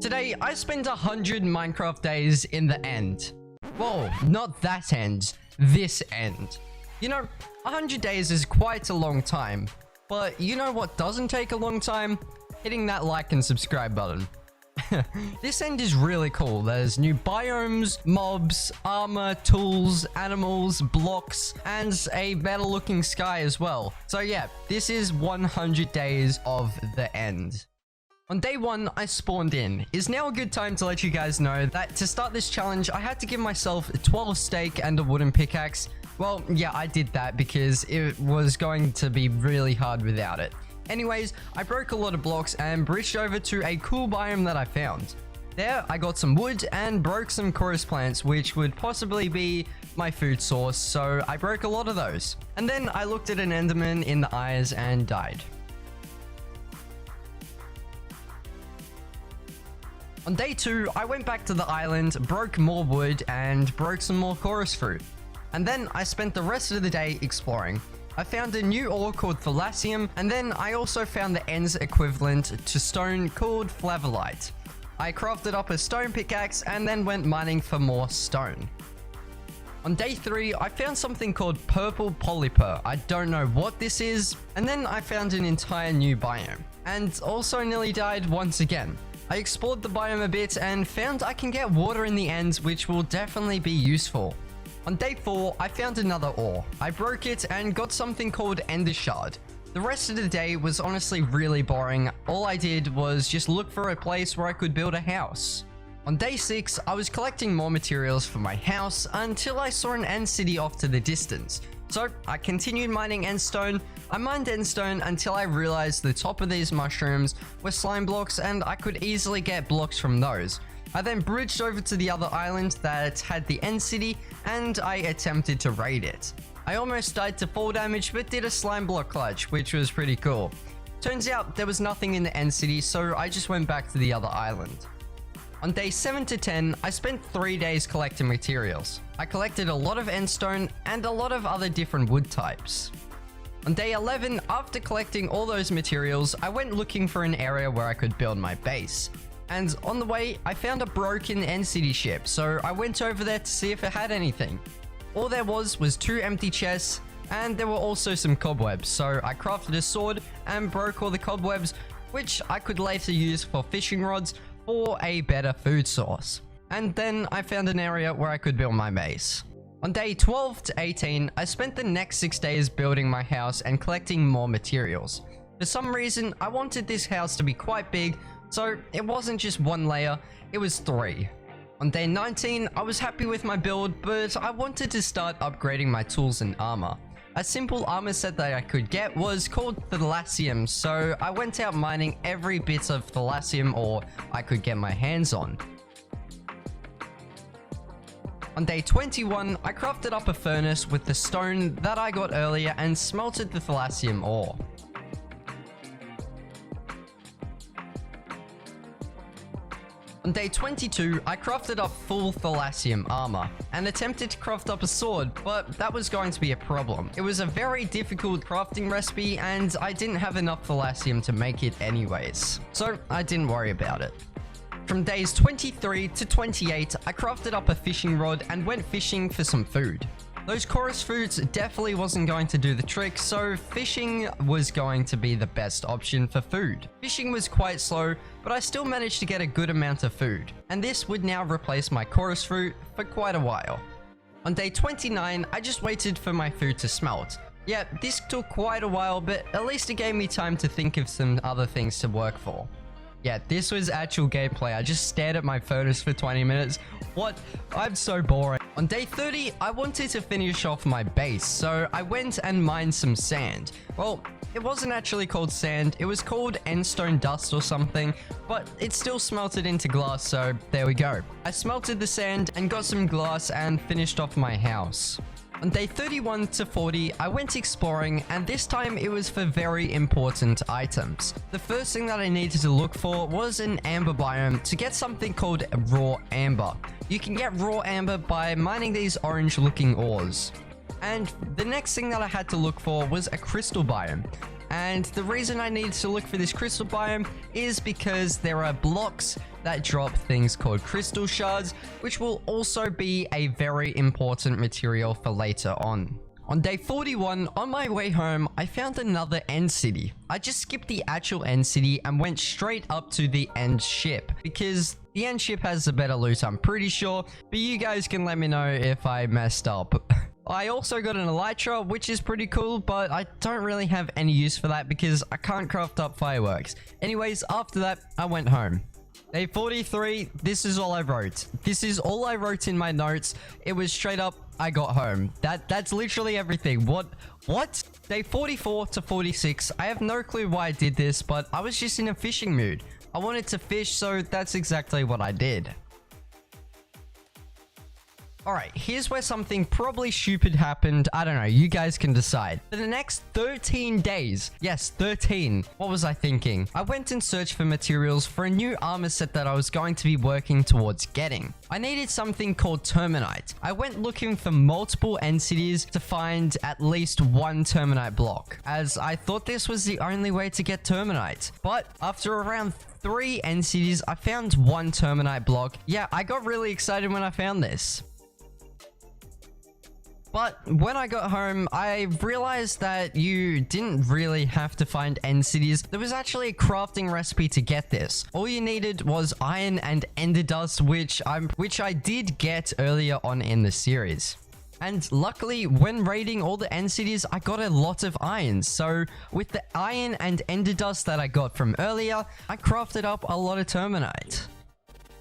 Today, I spent 100 Minecraft days in the end. Whoa, not that end, this end. You know, 100 days is quite a long time, but you know what doesn't take a long time? Hitting that like and subscribe button. This end is really cool. There's new biomes, mobs, armor, tools, animals, blocks, and a better looking sky as well. So yeah, this is 100 days of the end. On day 1, I spawned in. Is now a good time to let you guys know that to start this challenge, I had to give myself 12 steak and a wooden pickaxe. Well, yeah, I did that because it was going to be really hard without it. Anyways, I broke a lot of blocks and bridged over to a cool biome that I found. There, I got some wood and broke some chorus plants, which would possibly be my food source, so I broke a lot of those. And then I looked at an enderman in the eyes and died. On day 2, I went back to the island, broke more wood, and broke some more chorus fruit. And then I spent the rest of the day exploring. I found a new ore called Thalassium, and then I also found the End's equivalent to stone called Flavolite. I crafted up a stone pickaxe and then went mining for more stone. On day 3, I found something called Purple Polyper. I don't know what this is. And then I found an entire new biome, and also nearly died once again. I explored the biome a bit and found I can get water in the ends, which will definitely be useful. On day 4, I found another ore. I broke it and got something called Ender Shard. The rest of the day was honestly really boring. All I did was just look for a place where I could build a house. On day 6, I was collecting more materials for my house until I saw an end city off to the distance. So I continued mining endstone. I mined endstone until I realized the top of these mushrooms were slime blocks and I could easily get blocks from those. I then bridged over to the other island that had the end city and I attempted to raid it. I almost died to fall damage but did a slime block clutch, which was pretty cool. Turns out there was nothing in the end city, so I just went back to the other island. On day 7 to 10, I spent 3 days collecting materials. I collected a lot of endstone and a lot of other different wood types. On day 11, after collecting all those materials, I went looking for an area where I could build my base. And on the way, I found a broken end city ship, so I went over there to see if it had anything. All there was 2 empty chests, and there were also some cobwebs, so I crafted a sword and broke all the cobwebs, which I could later use for fishing rods for a better food source. And then I found an area where I could build my base. On day 12 to 18, I spent the next 6 days building my house and collecting more materials. For some reason, I wanted this house to be quite big, so it wasn't just 1 layer, it was 3. On day 19, I was happy with my build, but I wanted to start upgrading my tools and armor. A simple armor set that I could get was called Thalassium, so I went out mining every bit of Thalassium ore I could get my hands on. On day 21, I crafted up a furnace with the stone that I got earlier and smelted the Thalassium ore. On day 22, I crafted up full Thalassium armor and attempted to craft up a sword, but that was going to be a problem. It was a very difficult crafting recipe and I didn't have enough Thalassium to make it anyways, so I didn't worry about it. From days 23 to 28, I crafted up a fishing rod and went fishing for some food. Those chorus fruits definitely wasn't going to do the trick, so fishing was going to be the best option for food. Fishing was quite slow, but I still managed to get a good amount of food, and this would now replace my chorus fruit for quite a while. On day 29, I just waited for my food to smelt. Yeah, this took quite a while, but at least it gave me time to think of some other things to work for. Yeah, this was actual gameplay. I just stared at my furnace for 20 minutes. What? I'm so boring. On day 30, I wanted to finish off my base, so I went and mined some sand. Well, it wasn't actually called sand, it was called endstone dust or something, but it still smelted into glass, so there we go. I smelted the sand and got some glass and finished off my house. On day 31 to 40, I went exploring, and this time it was for very important items. The first thing that I needed to look for was an amber biome to get something called raw amber. You can get raw amber by mining these orange looking ores. And the next thing that I had to look for was a crystal biome. And the reason I needed to look for this crystal biome is because there are blocks that drop things called crystal shards, which will also be a very important material for later on. On day 41, on my way home, I found another end city. I just skipped the actual end city and went straight up to the end ship because the end ship has a better loot, I'm pretty sure, but you guys can let me know if I messed up. I also got an elytra, which is pretty cool, but I don't really have any use for that because I can't craft up fireworks. Anyways, after that, I went home. Day 43, this is all I wrote. This is all I wrote in my notes. It was straight up, I got home. That's literally everything. What? Day 44 to 46, I have no clue why I did this, but I was just in a fishing mood. I wanted to fish, so that's exactly what I did. Alright, here's where something probably stupid happened. I don't know, you guys can decide. For the next 13 days, yes, 13, what was I thinking? I went and searched for materials for a new armor set that I was going to be working towards getting. I needed something called terminite. I went looking for multiple end cities to find at least one terminite block, as I thought this was the only way to get terminite. But after around 3 end cities, I found one terminite block. Yeah, I got really excited when I found this. But when I got home, I realized that you didn't really have to find end cities. There was actually a crafting recipe to get this. All you needed was iron and ender dust, which I did get earlier on in the series. And luckily, when raiding all the end cities, I got a lot of iron. So with the iron and ender dust that I got from earlier, I crafted up a lot of terminite.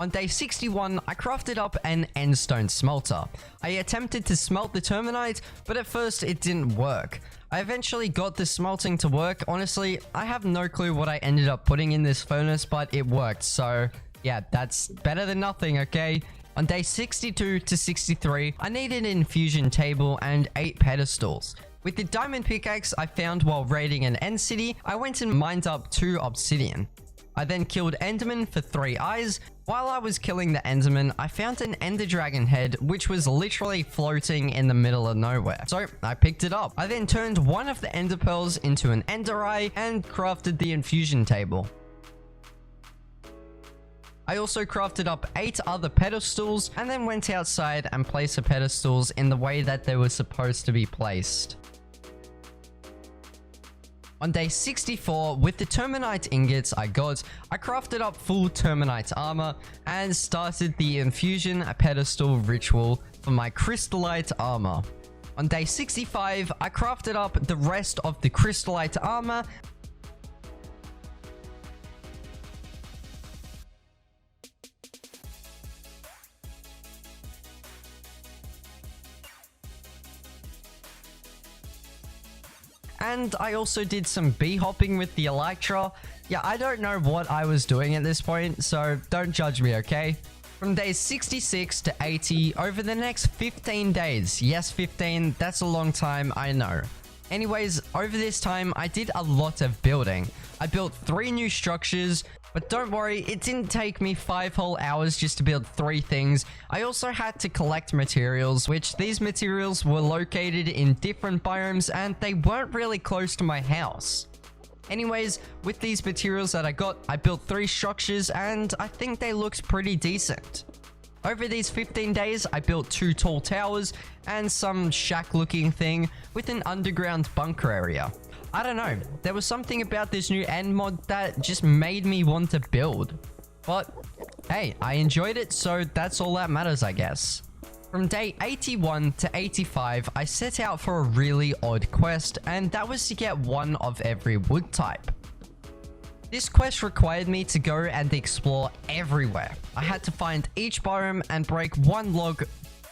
On day 61, I crafted up an endstone smelter. I attempted to smelt the terminite, but at first it didn't work. I eventually got the smelting to work. Honestly, I have no clue what I ended up putting in this furnace, but it worked. So yeah, that's better than nothing, okay? On day 62 to 63, I needed an infusion table and 8 pedestals. With the diamond pickaxe I found while raiding an end city, I went and mined up 2 obsidian. I then killed Enderman for 3 eyes. While I was killing the Enderman, I found an Ender Dragon head, which was literally floating in the middle of nowhere. So I picked it up. I then turned one of the Ender Pearls into an Ender Eye and crafted the infusion table. I also crafted up 8 other pedestals and then went outside and placed the pedestals in the way that they were supposed to be placed. On day 64, with the terminite ingots I got, I crafted up full terminite armor and started the infusion pedestal ritual for my crystallite armor. On day 65, I crafted up the rest of the crystallite armor . And I also did some bee hopping with the elytra. Yeah, I don't know what I was doing at this point, so don't judge me, okay? From days 66 to 80, over the next 15 days. Yes, 15, that's a long time, I know. Anyways, over this time, I did a lot of building. I built 3 new structures, but don't worry, it didn't take me 5 whole hours just to build 3 things. I also had to collect materials, which these materials were located in different biomes and they weren't really close to my house. Anyways, with these materials that I got, I built 3 structures and I think they looked pretty decent. Over these 15 days, I built 2 tall towers and some shack looking thing with an underground bunker area. I don't know, there was something about this new end mod that just made me want to build. But hey, I enjoyed it, so that's all that matters, I guess. From day 81 to 85, I set out for a really odd quest, and that was to get one of every wood type. This quest required me to go and explore everywhere. I had to find each biome and break 1 log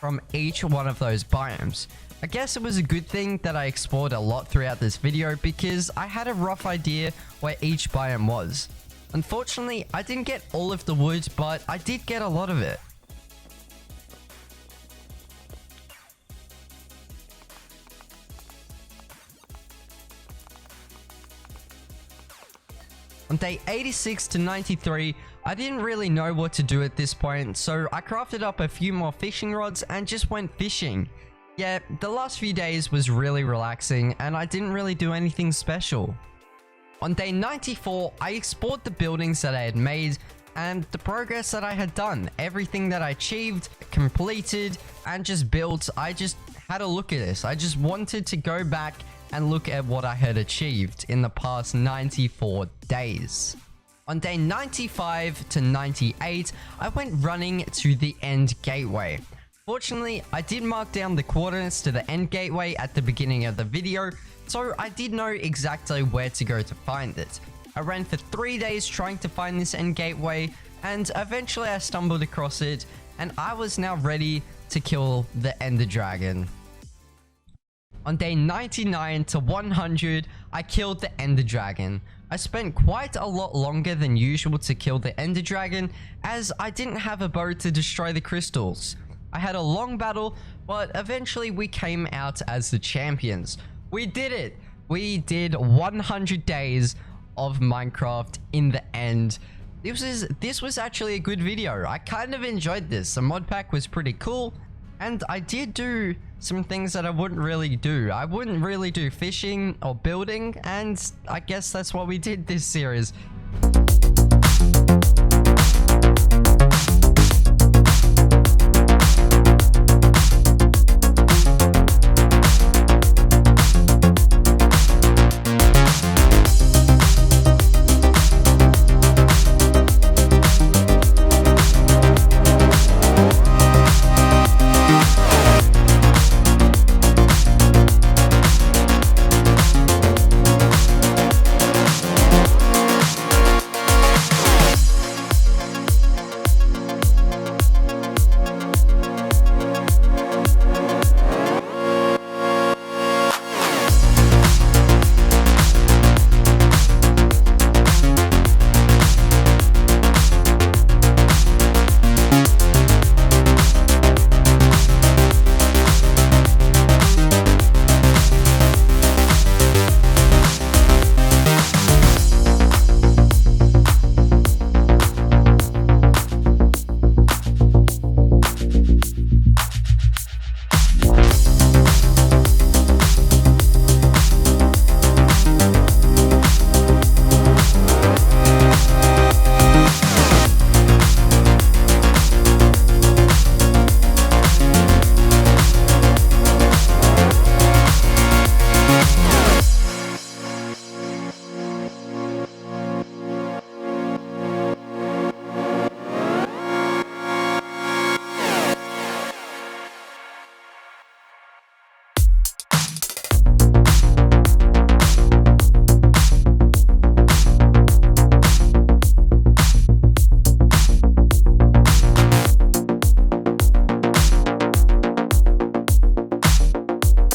from each one of those biomes. I guess it was a good thing that I explored a lot throughout this video because I had a rough idea where each biome was. Unfortunately, I didn't get all of the wood, but I did get a lot of it. On day 86 to 93, I didn't really know what to do at this point, so I crafted up a few more fishing rods and just went fishing. Yeah, the last few days was really relaxing and I didn't really do anything special. On day 94, I explored the buildings that I had made and the progress that I had done. Everything that I achieved, completed, and just built. I just had a look at this. I just wanted to go back and look at what I had achieved in the past 94 days. On day 95 to 98, I went running to the end gateway. Fortunately, I did mark down the coordinates to the end gateway at the beginning of the video, so I did know exactly where to go to find it. I ran for 3 days trying to find this end gateway, and eventually I stumbled across it, and I was now ready to kill the Ender Dragon. On day 99 to 100, I killed the Ender Dragon. I spent quite a lot longer than usual to kill the Ender Dragon, as I didn't have a bow to destroy the crystals. I had a long battle, but eventually we came out as the champions. We did it! We did 100 days of Minecraft in the end. This was actually a good video. I kind of enjoyed this. The mod pack was pretty cool, and I did do some things that I wouldn't really do. I wouldn't really do fishing or building, and I guess that's what we did this series.